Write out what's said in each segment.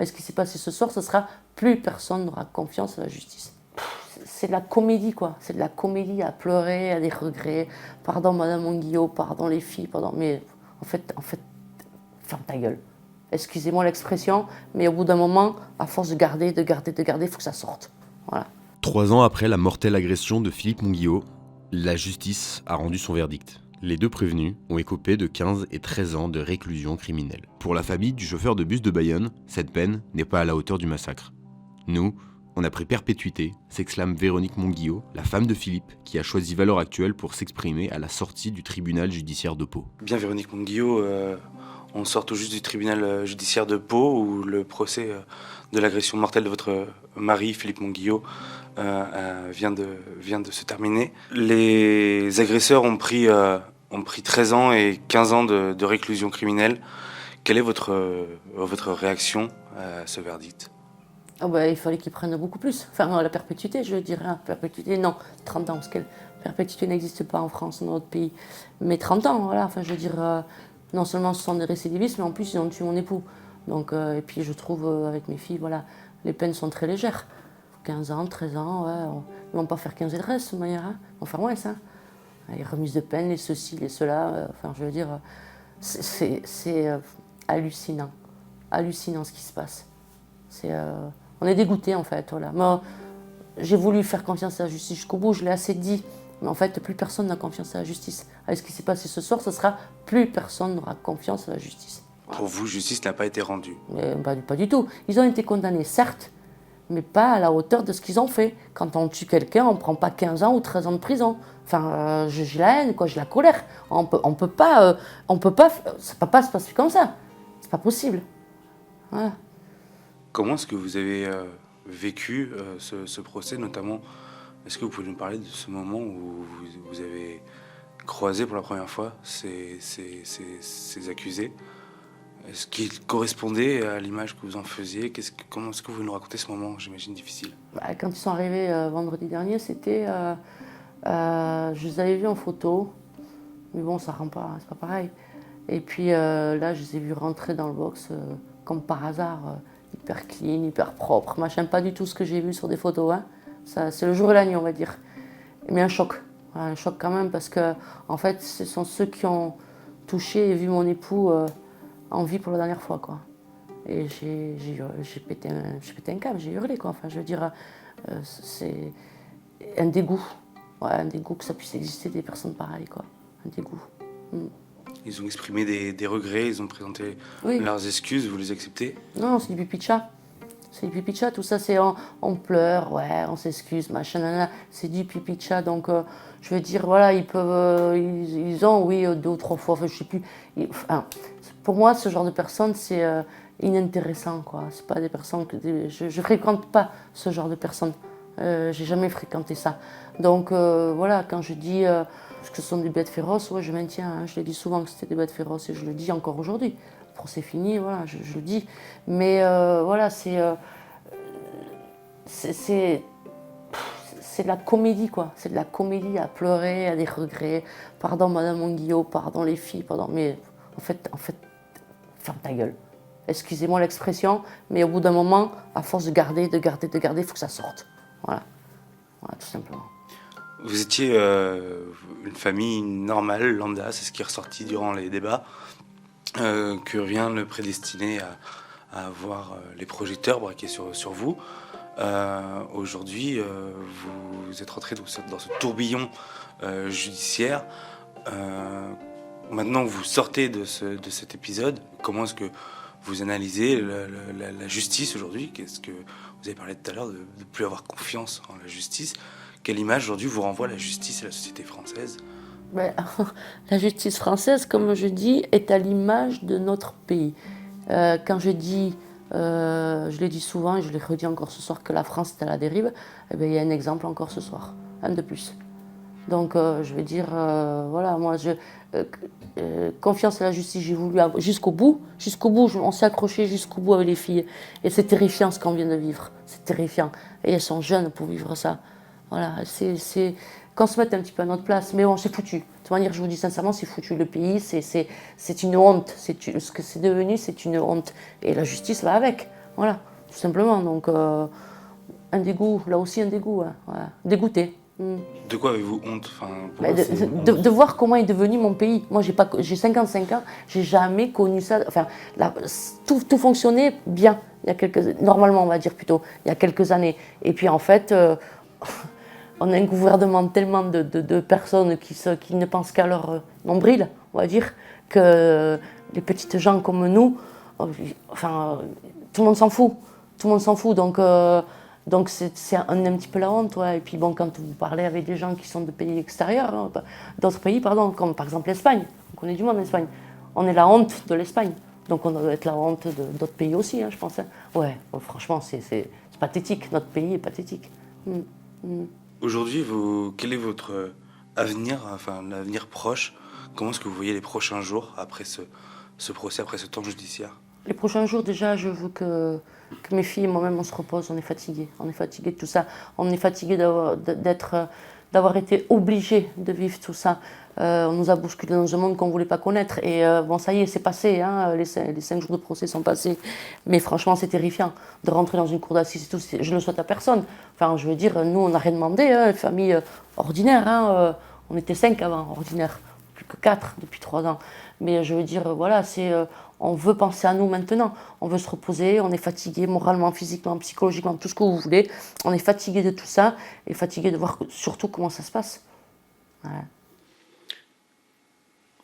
avec ce qui s'est passé ce soir, ce sera plus personne n'aura confiance à la justice. C'est de la comédie, quoi. C'est de la comédie à pleurer, à des regrets. Pardon, Madame Monguillot, pardon les filles, pardon. Mais en fait, ferme ta gueule. Excusez-moi l'expression, mais au bout d'un moment, à force de garder, il faut que ça sorte. Voilà. 3 ans après la mortelle agression de Philippe Monguillot, la justice a rendu son verdict. Les 2 prévenus ont écopé de 15 et 13 ans de réclusion criminelle. Pour la famille du chauffeur de bus de Bayonne, cette peine n'est pas à la hauteur du massacre. Nous, on a pris perpétuité, s'exclame Véronique Monguillot, la femme de Philippe, qui a choisi Valeurs Actuelles pour s'exprimer à la sortie du tribunal judiciaire de Pau. Bien Véronique Monguillot, on sort tout juste du tribunal judiciaire de Pau où le procès de l'agression mortelle de votre mari, Philippe Monguillot, vient de se terminer. Les agresseurs ont pris 13 ans et 15 ans de réclusion criminelle. Quelle est votre réaction à ce verdict ? Oh bah, il fallait qu'ils prennent beaucoup plus. Enfin, la perpétuité, je dirais. Perpétuité, non, 30 ans, parce que la perpétuité n'existe pas en France, dans notre pays. Mais 30 ans, voilà. Enfin, je veux dire, non seulement ce sont des récidivistes, mais en plus, ils ont tué mon époux. Donc, et puis, je trouve, avec mes filles, voilà, les peines sont très légères. 15 ans, 13 ans, ouais, ils ne vont pas faire 15 et le reste, de toute manière. Hein. Ils vont faire moins, ça. Les remises de peine, les ceci, les cela. Enfin, je veux dire, c'est hallucinant. Hallucinant ce qui se passe. On est dégoûtés, en fait. Voilà. Moi, j'ai voulu faire confiance à la justice jusqu'au bout, je l'ai assez dit. Mais en fait, plus personne n'a confiance à la justice. Avec ce qui s'est passé ce soir, ce sera plus personne n'aura confiance à la justice. Pour vous, justice n'a pas été rendue? Mais, pas du tout. Ils ont été condamnés, certes, mais pas à la hauteur de ce qu'ils ont fait. Quand on tue quelqu'un, on ne prend pas 15 ans ou 13 ans de prison. Enfin, j'ai la haine, quoi, j'ai la colère. On peut pas, ça ne peut pas se passer comme ça. C'est pas possible. Voilà. Comment est-ce que vous avez vécu ce procès, notamment? Est-ce que vous pouvez nous parler de ce moment où vous avez croisé pour la première fois ces accusés? Est-ce qu'ils correspondaient à l'image que vous en faisiez? Comment est-ce que vous nous racontez ce moment, j'imagine, difficile? Quand ils sont arrivés vendredi dernier, c'était... je les avais vus en photo, mais bon, ça rend pas, c'est pas pareil. Et puis là, je les ai vus rentrer dans le box comme par hasard, hyper clean, hyper propre, machin, pas du tout ce que j'ai vu sur des photos. Hein. Ça, c'est le jour et la nuit, on va dire. Mais un choc quand même, parce que en fait, ce sont ceux qui ont touché et vu mon époux en vie pour la dernière fois, quoi. Et j'ai pété un câble, j'ai hurlé, quoi. Enfin, je veux dire, c'est un dégoût. Ouais, un dégoût que ça puisse exister des personnes pareilles, quoi. Un dégoût. Ils ont exprimé des regrets, ils ont présenté leurs excuses, vous les acceptez? Non, c'est du pipi de chat. C'est du pipi de chat, tout ça, c'est on pleure, ouais, on s'excuse, machin, nanana. C'est du pipi de chat, donc je veux dire, voilà, ils peuvent, ils ont, oui, 2 ou 3 fois, enfin, je sais plus. Pour moi, ce genre de personnes, c'est inintéressant, quoi. C'est pas des personnes je fréquente pas ce genre de personnes. J'ai jamais fréquenté ça. Donc voilà, quand je dis que ce sont des bêtes féroces, ouais, je maintiens. Hein, je l'ai dit souvent que c'était des bêtes féroces et je le dis encore aujourd'hui. Le procès fini, voilà, je le dis. Mais voilà, c'est de la comédie, quoi. C'est de la comédie à pleurer, à des regrets. Pardon, Madame Monguillot, pardon les filles, pardon. Mais en fait, ferme ta gueule. Excusez-moi l'expression, mais au bout d'un moment, à force de garder, il faut que ça sorte. Voilà, tout simplement. Vous étiez une famille normale, lambda, c'est ce qui est ressorti durant les débats, que rien ne prédestinait à avoir les projecteurs braqués sur vous. Aujourd'hui, vous êtes rentré dans ce tourbillon judiciaire. Maintenant que vous sortez de cet épisode, comment est-ce que vous analysez la justice aujourd'hui? Qu'est-ce que vous avez parlé tout à l'heure de ne plus avoir confiance en la justice? Quelle image aujourd'hui vous renvoie la justice et la société française? La justice française, comme je dis, est à l'image de notre pays. Quand je dis, je l'ai dit souvent et je l'ai redit encore ce soir, que la France est à la dérive, eh bien, il y a un exemple encore ce soir, un de plus. Donc je vais dire, voilà, moi, confiance à la justice, j'ai voulu jusqu'au bout, on s'est accroché jusqu'au bout avec les filles. Et c'est terrifiant ce qu'on vient de vivre, c'est terrifiant. Et elles sont jeunes pour vivre ça. Voilà, c'est qu'on se mette un petit peu à notre place. Mais bon, c'est foutu. De toute manière, je vous dis sincèrement, c'est foutu. Le pays, c'est une honte. Ce que c'est devenu, c'est une honte. Et la justice va avec. Voilà, tout simplement. Donc, un dégoût, là aussi un dégoût, hein, voilà. Dégoûté. De quoi avez-vous honte? Enfin, Mais de voir comment est devenu mon pays. Moi, j'ai 55 ans, j'ai jamais connu ça. Enfin, là, tout fonctionnait bien, normalement, on va dire plutôt, il y a quelques années. Et puis, en fait, on a un gouvernement tellement de personnes qui ne pensent qu'à leur nombril, on va dire, que les petites gens comme nous, enfin, tout le monde s'en fout. Tout le monde s'en fout. Donc c'est un petit peu la honte. Ouais. Et puis bon, quand vous parlez avec des gens qui sont de pays extérieurs, hein, d'autres pays, pardon, comme par exemple l'Espagne, on connaît du monde en Espagne, on est la honte de l'Espagne. Donc on doit être la honte d'autres pays aussi, hein, je pense. Hein. Ouais, bon, franchement, c'est pathétique. Notre pays est pathétique. Aujourd'hui, quel est votre avenir, enfin l'avenir proche? Comment est-ce que vous voyez les prochains jours après ce procès, après ce temps judiciaire? Les prochains jours, déjà, je veux que mes filles et moi-même, on se repose. On est fatigués. On est fatigués de tout ça. On est fatigués d'avoir été obligés de vivre tout ça. On nous a bousculé dans un monde qu'on ne voulait pas connaître. Et bon, ça y est, c'est passé. Hein, les 5 jours de procès sont passés. Mais franchement, c'est terrifiant de rentrer dans une cour d'assises et tout. Je ne le souhaite à personne. Enfin, je veux dire, nous, on n'a rien demandé. Hein, une famille ordinaire. Hein, on était 5 avant, ordinaire. Plus que 4 depuis 3 ans. Mais je veux dire, voilà, on veut penser à nous maintenant. On veut se reposer. On est fatigué moralement, physiquement, psychologiquement, tout ce que vous voulez. On est fatigué de tout ça et fatigué de voir surtout comment ça se passe. Voilà.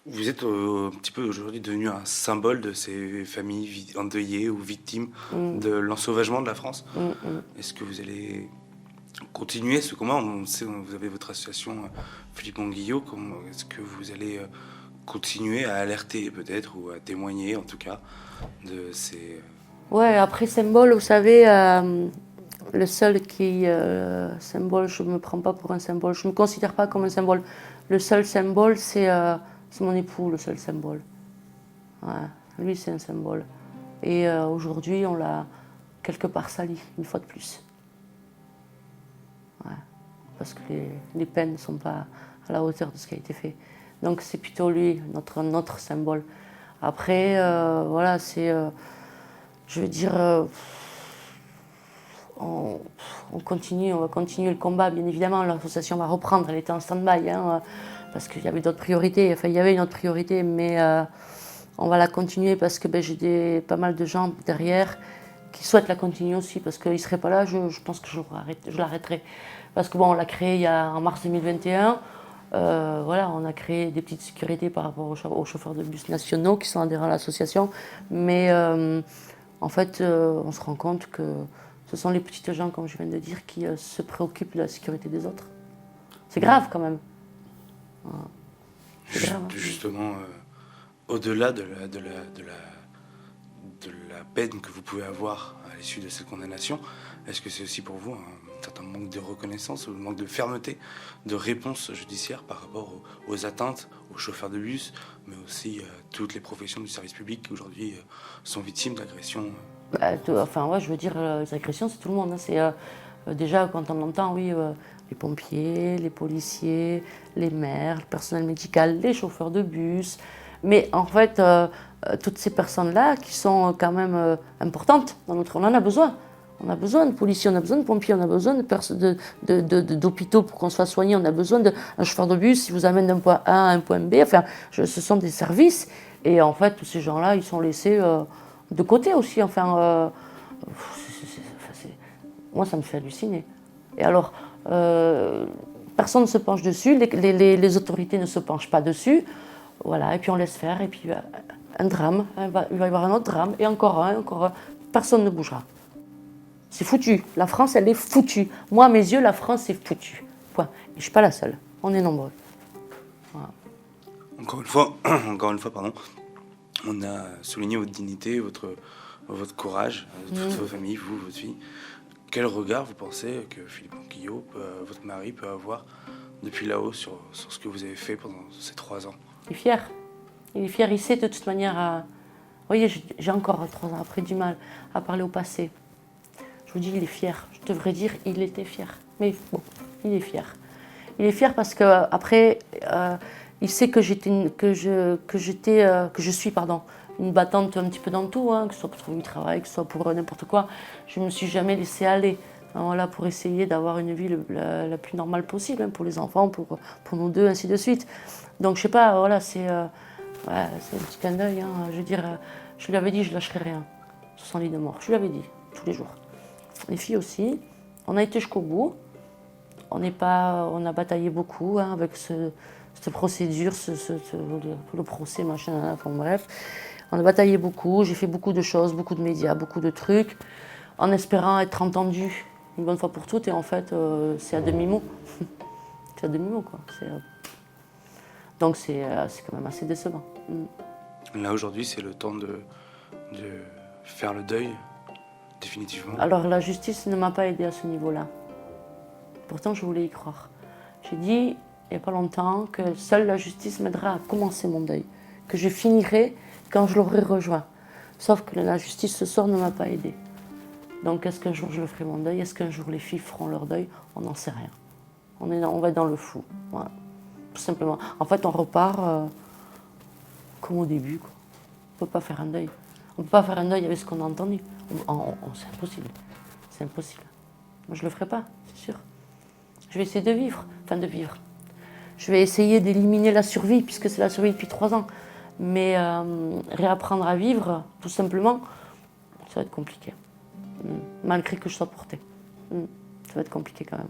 Vous êtes un petit peu aujourd'hui devenu un symbole de ces familles endeuillées ou victimes de l'ensauvagement de la France. Est-ce que vous allez continuer ce combat? On sait, vous avez votre association Philippe Monguillot. Est-ce que vous allez continuer à alerter peut-être ou à témoigner en tout cas de ces... Ouais, après symbole, vous savez, le seul symbole, je ne me prends pas pour un symbole, je ne me considère pas comme un symbole. Le seul symbole, c'est mon époux, le seul symbole. Ouais, lui, c'est un symbole. Et aujourd'hui, on l'a quelque part sali, une fois de plus. Ouais, parce que les peines ne sont pas à la hauteur de ce qui a été fait. Donc c'est plutôt lui, notre symbole. Après, voilà, je veux dire, on va continuer le combat, bien évidemment. L'association va reprendre, elle était en stand-by, hein, parce qu'il y avait d'autres priorités. Enfin, il y avait une autre priorité, mais on va la continuer parce que j'ai pas mal de gens derrière qui souhaitent la continuer aussi, parce qu'ils ne seraient pas là, je pense que je l'arrêterai. Parce que bon, on l'a créé en mars 2021. Voilà, on a créé des petites sécurités par rapport aux chauffeurs de bus nationaux qui sont adhérents à l'association. Mais en fait, on se rend compte que ce sont les petites gens, comme je viens de dire, qui se préoccupent de la sécurité des autres. C'est grave quand même. Voilà. C'est grave, hein. Justement, au-delà de la peine que vous pouvez avoir à l'issue de cette condamnation, est-ce que c'est aussi pour vous un certain manque de reconnaissance, un manque de fermeté, de réponse judiciaire par rapport aux atteintes, aux chauffeurs de bus, mais aussi toutes les professions du service public qui aujourd'hui sont victimes d'agressions? Enfin, ouais, je veux dire, les agressions, c'est tout le monde. Hein. C'est déjà quand on entend, oui, les pompiers, les policiers, les maires, le personnel médical, les chauffeurs de bus. Mais en fait, toutes ces personnes-là qui sont quand même importantes dans notre... On en a besoin. On a besoin de policiers, on a besoin de pompiers, on a besoin d'hôpitaux pour qu'on se fasse soigner, on a besoin d'un chauffeur de bus qui vous amène d'un point A à un point B. Enfin, ce sont des services. Et en fait, tous ces gens-là, ils sont laissés de côté aussi. Enfin, moi, ça me fait halluciner. Et alors, personne ne se penche dessus, les autorités ne se penchent pas dessus. Voilà, et puis on laisse faire, et puis un drame, il va y avoir un autre drame, et encore un, personne ne bougera. C'est foutu, la France elle est foutue. Moi à mes yeux, la France est foutue. Point. Et je ne suis pas la seule, on est nombreux. Voilà. Encore une fois, pardon, on a souligné votre dignité, votre courage, toute votre famille, vous, votre fille. Quel regard vous pensez que Philippe Monguillot, votre mari, peut avoir depuis là-haut sur ce que vous avez fait pendant ces 3 ans? Il est fier. Il est fier, il sait de toute manière. Vous voyez, j'ai encore 3 ans après du mal à parler au passé. Je vous dis, il est fier. Je devrais dire, il était fier. Mais bon, il est fier. Il est fier parce que après, il sait que je suis une battante un petit peu dans tout, hein, que ce soit pour trouver du travail, que ce soit pour n'importe quoi. Je ne me suis jamais laissée aller. Voilà, pour essayer d'avoir une vie la plus normale possible, hein, pour les enfants, pour nous deux, ainsi de suite. Donc je sais pas, voilà, c'est un petit clin d'œil. Hein, je veux dire, je lui avais dit, je lâcherai rien sur son lit de mort. Je lui avais dit, tous les jours. Les filles aussi. On a été jusqu'au bout. On a bataillé beaucoup, hein, avec cette procédure, le procès, machin, enfin bref. On a bataillé beaucoup, j'ai fait beaucoup de choses, beaucoup de médias, beaucoup de trucs, en espérant être entendue une bonne fois pour toutes, et en fait, c'est à demi-mot. C'est à demi-mot, quoi. Donc c'est quand même assez décevant. Là, aujourd'hui, c'est le temps de faire le deuil, définitivement. Alors la justice ne m'a pas aidée à ce niveau-là. Pourtant, je voulais y croire. J'ai dit, il n'y a pas longtemps, que seule la justice m'aidera à commencer mon deuil, que je finirai quand je l'aurai rejoint. Sauf que la justice ce soir ne m'a pas aidée. Donc est-ce qu'un jour je le ferai mon deuil? Est-ce qu'un jour les filles feront leur deuil? On n'en sait rien. On va être dans le flou. Voilà. Tout simplement. En fait, on repart comme au début, quoi. On ne peut pas faire un deuil. On ne peut pas faire un deuil avec ce qu'on a entendu. C'est impossible. C'est impossible. Moi, je ne le ferai pas, c'est sûr. Je vais essayer de vivre. Je vais essayer d'éliminer la survie, puisque c'est la survie depuis 3 ans. Mais réapprendre à vivre, tout simplement, ça va être compliqué. Malgré que je sois portée. Ça va être compliqué quand même.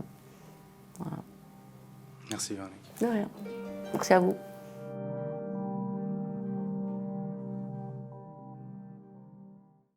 Voilà. Merci Véronique. De rien. Merci à vous.